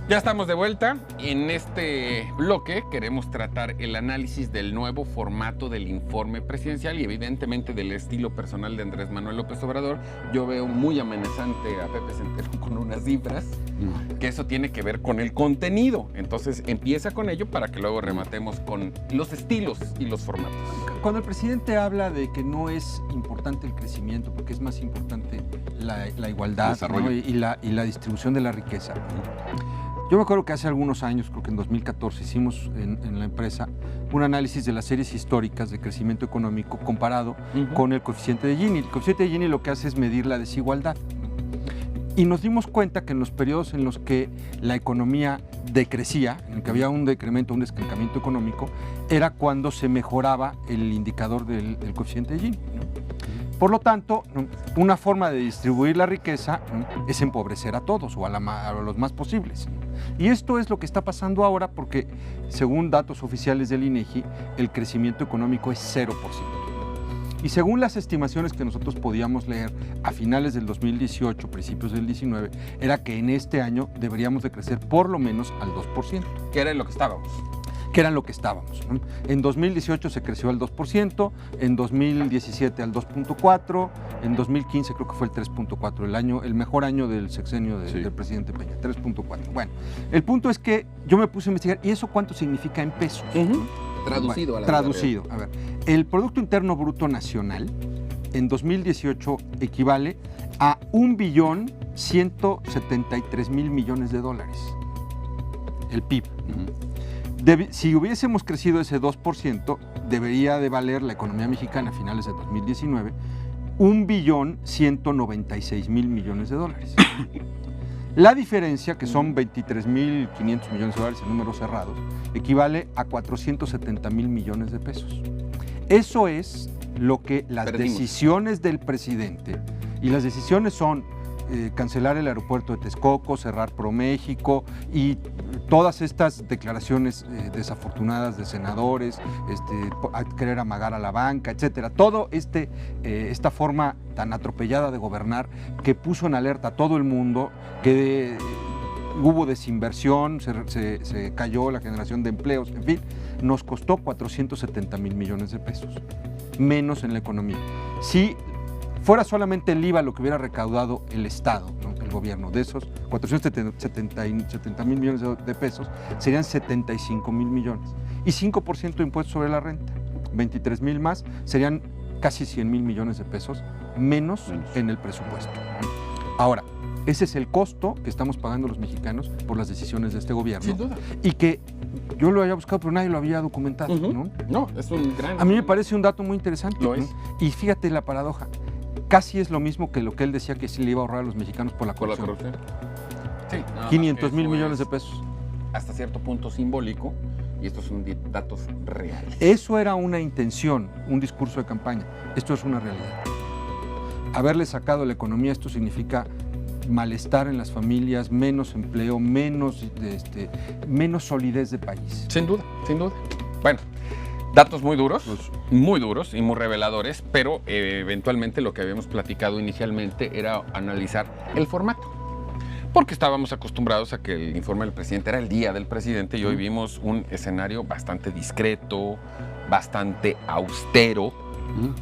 Ya estamos de vuelta. En este bloque queremos tratar el análisis del nuevo formato del informe presidencial y evidentemente del estilo personal de Andrés Manuel López Obrador. Yo veo muy amenazante a Pepe Centeno con unas cifras, que eso tiene que ver con el contenido. Entonces empieza con ello para que luego rematemos con los estilos y los formatos. Cuando el presidente habla de que no es importante el crecimiento, porque es más importante la igualdad, ¿no? y la distribución de la riqueza. Yo me acuerdo que hace algunos años, creo que en 2014, hicimos en la empresa un análisis de las series históricas de crecimiento económico comparado con el coeficiente de Gini. El coeficiente de Gini lo que hace es medir la desigualdad. Y nos dimos cuenta que en los periodos en los que la economía decrecía, en el que había un decremento, un estancamiento económico, era cuando se mejoraba el indicador del coeficiente de Gini. Por lo tanto, una forma de distribuir la riqueza es empobrecer a todos o a los más posibles. Y esto es lo que está pasando ahora porque, según datos oficiales del INEGI, el crecimiento económico es 0%. Y según las estimaciones que nosotros podíamos leer a finales del 2018, principios del 19, era que en este año deberíamos de crecer por lo menos al 2%. Que era en lo que estábamos. Que eran lo que estábamos, ¿no? En 2018 se creció al 2%, en 2017 al 2.4%, en 2015 creo que fue el 3.4%, el mejor año del sexenio del presidente Peña, 3.4%. Bueno, el punto es que yo me puse a investigar, ¿y eso cuánto significa en pesos? Traducido a la Traducido, a ver. El Producto Interno Bruto Nacional en 2018 equivale a $1.173.000 millones. El PIB. Si hubiésemos crecido ese 2%, debería de valer la economía mexicana a finales de 2019 $1.196.000 millones. La diferencia, que son $23.500 millones en números cerrados, equivale a $470.000 millones. Eso es lo que las decisiones del presidente, y las decisiones son cancelar el aeropuerto de Texcoco, cerrar ProMéxico y todas estas declaraciones desafortunadas de senadores, querer amagar a la banca, etcétera. Todo esta forma tan atropellada de gobernar que puso en alerta a todo el mundo, que hubo desinversión, se cayó la generación de empleos, en fin, nos costó $470.000 millones, menos en la economía. Si fuera solamente el IVA lo que hubiera recaudado el Estado, ¿no? El gobierno, de esos 470.000 millones de pesos, serían 75.000 millones. Y 5% de impuestos sobre la renta, 23.000 más, serían casi 100.000 millones de pesos menos en el presupuesto. Ahora, ese es el costo que estamos pagando los mexicanos por las decisiones de este gobierno. Sin duda. Y que yo lo había buscado, pero nadie lo había documentado, ¿no? No, es un gran... A mí me parece un dato muy interesante. Lo es. Y fíjate la paradoja. Casi es lo mismo que lo que él decía que sí le iba a ahorrar a los mexicanos por la corrupción. Sí. 500.000 millones de pesos. Hasta cierto punto simbólico, y estos son datos reales. Eso era una intención, un discurso de campaña. Esto es una realidad. Haberle sacado la economía, esto significa malestar en las familias, menos empleo, menos solidez de país. Sin duda, sin duda. Bueno, datos muy duros y muy reveladores, pero eventualmente lo que habíamos platicado inicialmente era analizar el formato. Porque estábamos acostumbrados a que el informe del presidente era el día del presidente y hoy vimos un escenario bastante discreto, bastante austero,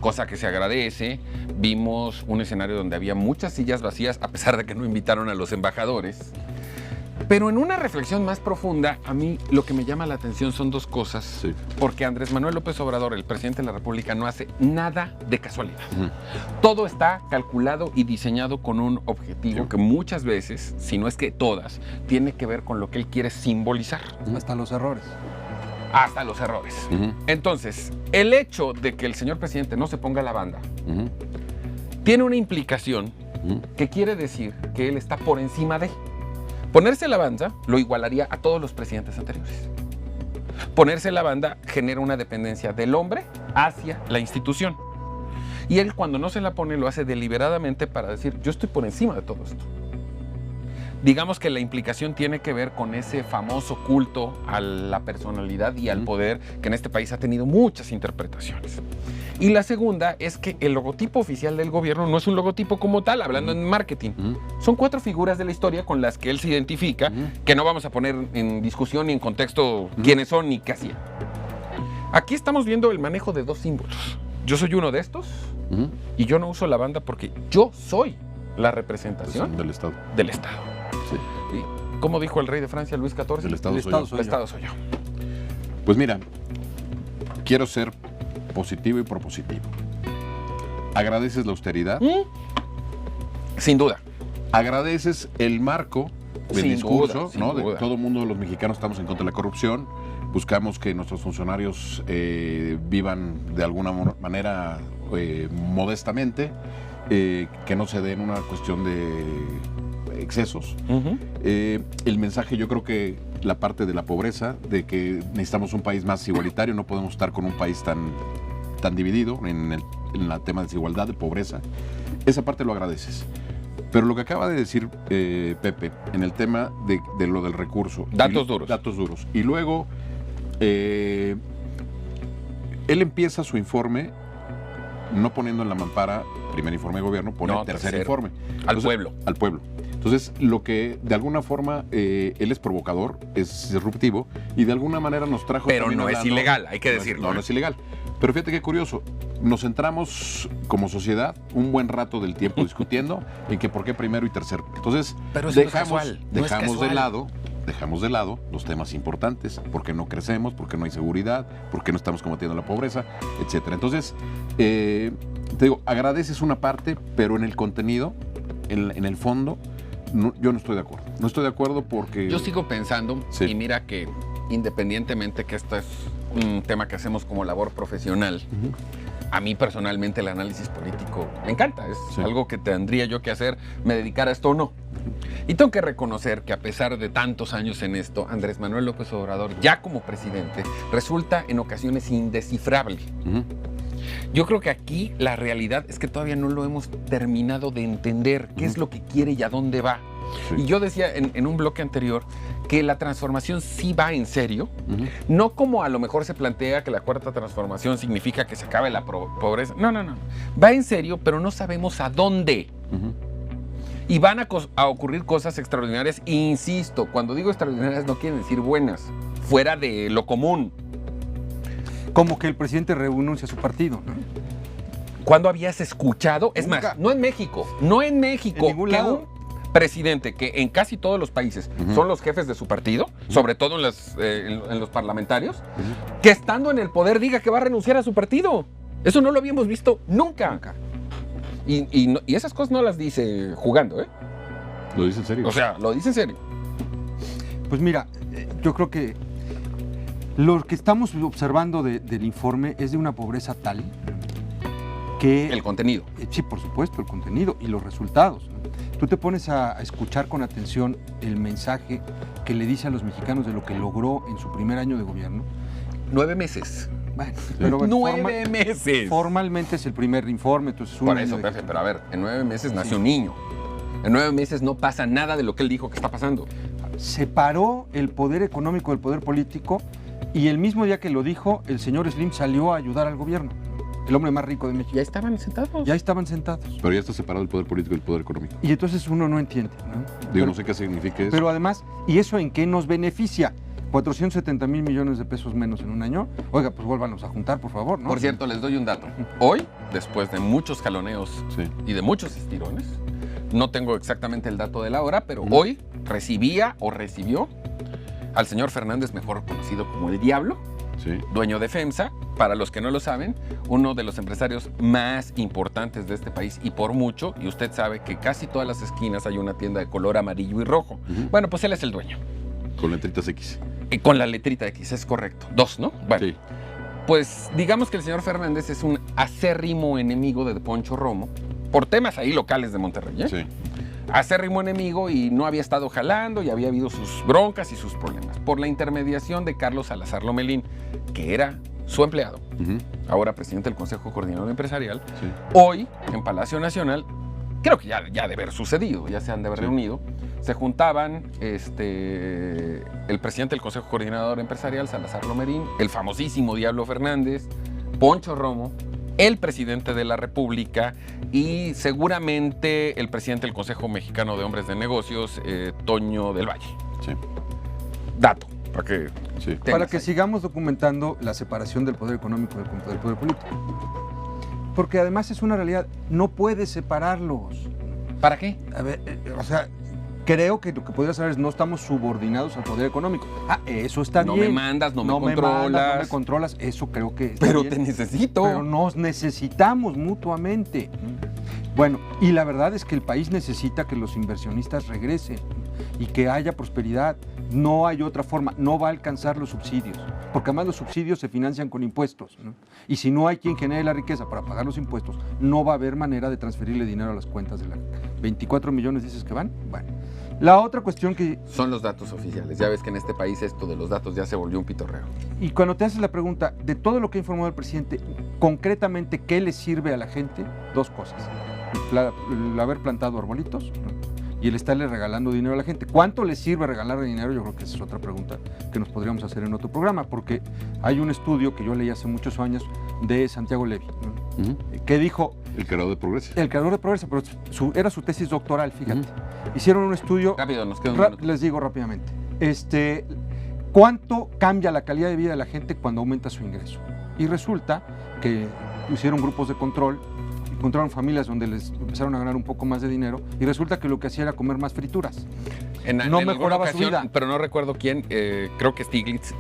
cosa que se agradece. Vimos un escenario donde había muchas sillas vacías, a pesar de que no invitaron a los embajadores. Pero en una reflexión más profunda, a mí lo que me llama la atención son dos cosas. Porque Andrés Manuel López Obrador, el presidente de la República, no hace nada de casualidad. Todo está calculado y diseñado con un objetivo que muchas veces, si no es que todas, tiene que ver con lo que él quiere simbolizar. Hasta los errores. Hasta los errores. Entonces, el hecho de que el señor presidente no se ponga la banda tiene una implicación que quiere decir que él está por encima de. Ponerse la banda lo igualaría a todos los presidentes anteriores. Ponerse la banda genera una dependencia del hombre hacia la institución. Y él, cuando no se la pone, lo hace deliberadamente para decir, yo estoy por encima de todo esto. digamos que la implicación tiene que ver con ese famoso culto a la personalidad y al poder que en este país ha tenido muchas interpretaciones. Y la segunda es que el logotipo oficial del gobierno no es un logotipo como tal, hablando en marketing. Son 4 figuras de la historia con las que él se identifica, que no vamos a poner en discusión ni en contexto quiénes son ni qué hacían. Aquí estamos viendo el manejo de 2 símbolos. Yo soy uno de estos y yo no uso la banda porque yo soy la representación del Estado. Del Estado. Sí. ¿Y cómo dijo el rey de Francia, Luis XIV? El Estado soy yo. Pues mira, quiero ser positivo y propositivo. ¿Agradeces la austeridad? Sin duda. ¿Agradeces el marco del Sin discurso? duda, sin ¿no? duda. De todo el mundo, los mexicanos estamos en contra de la corrupción. Buscamos que nuestros funcionarios vivan de alguna manera modestamente, que no se den una cuestión de excesos. El mensaje, yo creo que la parte de la pobreza, de que necesitamos un país más igualitario, no podemos estar con un país tan dividido en el tema de desigualdad, de pobreza. Esa parte lo agradeces. Pero lo que acaba de decir Pepe, en el tema de lo del recurso. Datos duros. Datos duros. Y luego, él empieza su informe no poniendo en la mampara primer informe de gobierno, pone tercer informe. Al pueblo. Al pueblo. Entonces, lo que de alguna forma él es provocador, es disruptivo y de alguna manera nos trajo... Pero no es ilegal, hay que decirlo. No es ilegal. Pero fíjate qué curioso, nos centramos como sociedad un buen rato del tiempo discutiendo en que por qué primero y tercero. Entonces, pero dejamos de lado los temas importantes, por qué no crecemos, por qué no hay seguridad, por qué no estamos combatiendo la pobreza, etcétera. Entonces, te digo, agradeces una parte, pero en el contenido, en el fondo, yo no estoy de acuerdo. No estoy de acuerdo porque... Yo sigo pensando, y mira que independientemente que esto es un tema que hacemos como labor profesional, a mí personalmente el análisis político me encanta, es algo que tendría yo que hacer, me dedicara a esto o no. Y tengo que reconocer que a pesar de tantos años en esto, Andrés Manuel López Obrador, ya como presidente, resulta en ocasiones indescifrable. Yo creo que aquí la realidad es que todavía no lo hemos terminado de entender, qué es lo que quiere y a dónde va. Y yo decía en un bloque anterior que la transformación sí va en serio, no como a lo mejor se plantea que la cuarta transformación significa que se acabe la pobreza. No. Va en serio, pero no sabemos a dónde. Y van a ocurrir cosas extraordinarias. E insisto, cuando digo extraordinarias no quieren decir buenas, fuera de lo común. Como que el presidente renuncia a su partido, ¿no? ¿Cuándo habías escuchado? Es Nunca. más, no en México, en ningún que lado. un presidente que en casi todos los países son los jefes de su partido, sobre todo en los parlamentarios, que estando en el poder diga que va a renunciar a su partido. Eso no lo habíamos visto nunca. Y esas cosas no las dice jugando, ¿eh? ¿Lo dice en serio? O sea, lo dice en serio. Pues mira, yo creo que lo que estamos observando del informe es de una pobreza tal que... El contenido. Sí, por supuesto, el contenido y los resultados, ¿no? Tú te pones a escuchar con atención el mensaje que le dice a los mexicanos de lo que logró en su primer año de gobierno. 9 meses. Bueno, pero bueno, 9 meses. Formalmente es el primer informe, entonces Por eso, pero a ver, en 9 meses nació un niño. En 9 meses no pasa nada de lo que él dijo que está pasando. Separó el poder económico del poder político y el mismo día que lo dijo, el señor Slim salió a ayudar al gobierno. El hombre más rico de México. Ya estaban sentados. Ya estaban sentados. Pero ya está separado el poder político y el poder económico. Y entonces uno no entiende, ¿no? Digo, no sé qué significa eso. Pero además, ¿y eso en qué nos beneficia? 470 mil millones de pesos menos en un año. Oiga, pues vuélvanos a juntar, por favor, ¿no? Por cierto, les doy un dato. Hoy, después de muchos jaloneos y de muchos estirones, no tengo exactamente el dato de la hora, pero hoy recibió al señor Fernández, mejor conocido como el Diablo, dueño de FEMSA, para los que no lo saben, uno de los empresarios más importantes de este país y por mucho, y usted sabe que casi todas las esquinas hay una tienda de color amarillo y rojo. Bueno, pues él es el dueño. Con letritas X. Con la letrita X, es correcto. 2, ¿no? Bueno, pues digamos que el señor Fernández es un acérrimo enemigo de Poncho Romo, por temas ahí locales de Monterrey, ¿eh? Sí. Acérrimo enemigo y no había estado jalando y había habido sus broncas y sus problemas. Por la intermediación de Carlos Salazar Lomelín, que era su empleado, ahora presidente del Consejo Coordinador Empresarial, hoy en Palacio Nacional creo que ya de haber sucedido, ya se han de haber reunido. Se juntaban el presidente del Consejo Coordinador Empresarial, Salazar Lomerín, el famosísimo Diablo Fernández, Poncho Romo, el presidente de la República y seguramente el presidente del Consejo Mexicano de Hombres de Negocios, Toño del Valle. Sí. Dato, para que sigamos documentando la separación del poder económico del poder político. Porque además es una realidad, no puedes separarlos. ¿Para qué? A ver, creo que lo que podría hacer es no estamos subordinados al poder económico. Eso está bien. No me mandas, no me controlas. No me controlas, eso creo que está Pero bien. te necesito. Pero nos necesitamos mutuamente. Bueno, y la verdad es que el país necesita que los inversionistas regresen y que haya prosperidad. No hay otra forma, no va a alcanzar los subsidios, porque además los subsidios se financian con impuestos, ¿no? Y si no hay quien genere la riqueza para pagar los impuestos, no va a haber manera de transferirle dinero a las cuentas de la 24 millones dices que van. Bueno, la otra cuestión que... Son los datos oficiales, ya ves que en este país esto de los datos ya se volvió un pitorreo. Y cuando te haces la pregunta de todo lo que ha informado el presidente, concretamente, ¿qué le sirve a la gente? Dos cosas, el haber plantado arbolitos, ¿no? Y el estarle regalando dinero a la gente. ¿Cuánto le sirve regalar dinero? Yo creo que esa es otra pregunta que nos podríamos hacer en otro programa, porque hay un estudio que yo leí hace muchos años de Santiago Levy, ¿no? Que dijo... El creador de Progreso. El creador de Progreso, pero era su tesis doctoral, fíjate. Hicieron un estudio... Rápido, nos queda un minuto. Les digo rápidamente. ¿Cuánto cambia la calidad de vida de la gente cuando aumenta su ingreso? Y resulta que hicieron grupos de control, encontraron familias donde les empezaron a ganar un poco más de dinero y resulta que lo que hacía era comer más frituras. No mejoraba su vida. Pero no recuerdo quién, creo que Stiglitz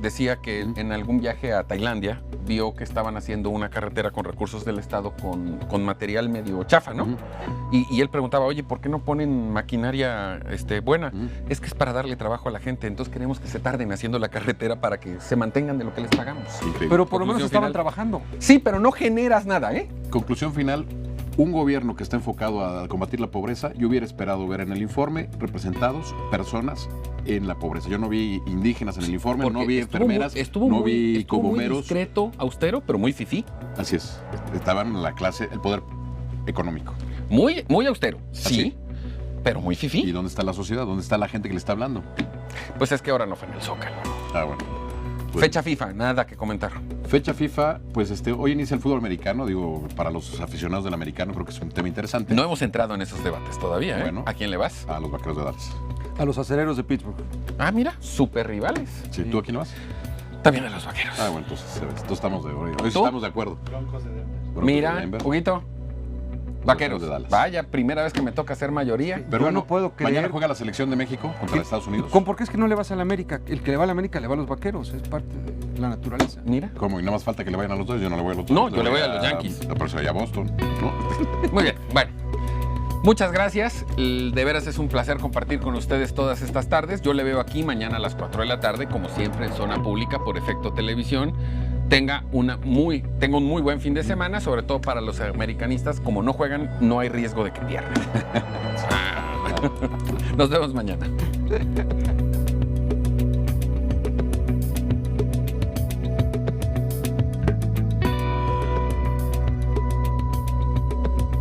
decía que en algún viaje a Tailandia vio que estaban haciendo una carretera con recursos del Estado con material medio chafa, ¿no? Y él preguntaba, oye, ¿por qué no ponen maquinaria buena? Es que es para darle trabajo a la gente, entonces queremos que se tarden haciendo la carretera para que se mantengan de lo que les pagamos. Increíble. Pero por lo menos estaban trabajando. Sí, pero no generas nada, ¿eh? Conclusión final, un gobierno que está enfocado a combatir la pobreza, yo hubiera esperado ver en el informe representados personas en la pobreza. Yo no vi indígenas en el informe, Porque no vi enfermeras, no vi comumeros. Muy discreto, austero, pero muy fifí. Así es, estaban en la clase, el poder económico. Muy austero, sí, Así. pero muy fifí. ¿Y dónde está la sociedad? ¿Dónde está la gente que le está hablando? Pues es que ahora no fue en el Zócalo. Bueno. Fecha FIFA, nada que comentar. Fecha FIFA, pues hoy inicia el fútbol americano, digo, para los aficionados del americano creo que es un tema interesante. No hemos entrado en esos debates todavía, ¿eh? Bueno, ¿a quién le vas? A los Vaqueros de Dallas. A los Acereros de Pittsburgh. Ah, mira, súper rivales. Sí, ¿tú a quién le vas? También a los Vaqueros. Bueno, entonces estamos estamos de acuerdo. Broncos de Denver. Mira, Huguito. Vaqueros de Dallas. Vaya, primera vez que me toca hacer mayoría. Pero yo no puedo creer. Mañana juega la selección de México contra Estados Unidos. ¿Por qué es que no le vas a la América? El que le va a la América le va a los Vaqueros, es parte de la naturaleza. Mira. ¿Cómo? Y nada más falta que le vayan a los dos, yo no le voy a los dos. No, yo le voy a los Yankees. Pero se vaya a Boston, ¿no? Muy bien, bueno. Muchas gracias, de veras es un placer compartir con ustedes todas estas tardes. Yo le veo aquí mañana a las 4 de la tarde, como siempre en Zona Pública por Efecto Televisión. Tenga un muy buen fin de semana, sobre todo para los americanistas. Como no juegan, no hay riesgo de que pierdan. Nos vemos mañana.